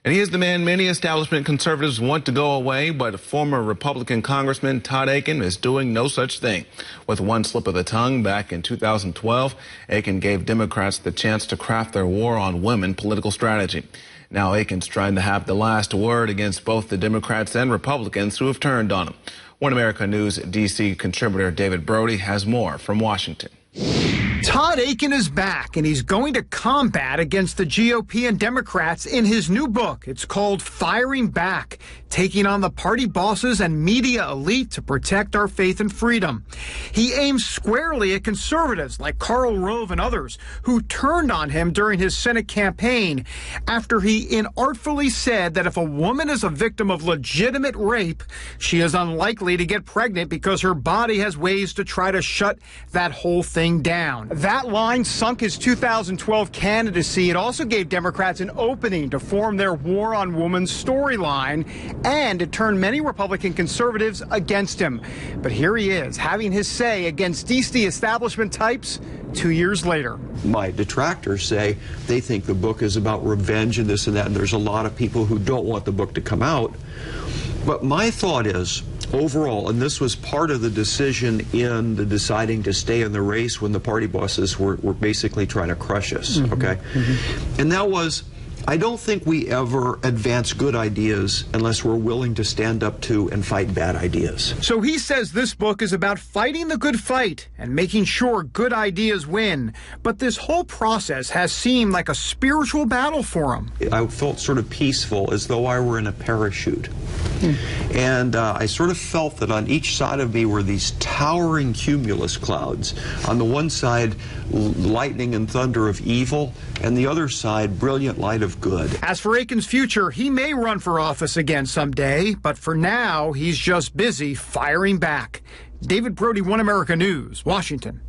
And he is the man many establishment conservatives want to go away, but former Republican Congressman Todd Akin is doing no such thing. With one slip of the tongue back in 2012, Akin gave Democrats the chance to craft their war on women political strategy. Now Akin's trying to have the last word against both the Democrats and Republicans who have turned on him. One America News D.C. contributor David Brody has more from Washington. Todd Akin is back, and he's going to combat against the GOP and Democrats in his new book. It's called Firing Back, taking on the party bosses and media elite to protect our faith and freedom. He aims squarely at conservatives like Karl Rove and others who turned on him during his Senate campaign after he inartfully said that if a woman is a victim of legitimate rape, she is unlikely to get pregnant because her body has ways to try to shut that whole thing down. That line sunk his 2012 candidacy. It also gave Democrats an opening to form their war on women storyline, and it turned many Republican conservatives against him. But here he is, having his say against DC establishment types 2 years later. My detractors say they think the book is about revenge and this and that, and there's a lot of people who don't want the book to come out. But my thought is, overall, and this was part of the decision in the deciding to stay in the race when the party bosses were basically trying to crush us, okay? And that was, I don't think we ever advance good ideas unless we're willing to stand up to and fight bad ideas. So he says this book is about fighting the good fight and making sure good ideas win. But this whole process has seemed like a spiritual battle for him. I felt sort of peaceful, as though I were in a parachute. And I sort of felt that on each side of me were these towering cumulus clouds. On the one side, lightning and thunder of evil, and the other side, brilliant light of good. As for Akin's future, he may run for office again someday, but for now, he's just busy firing back. David Brody, One America News, Washington.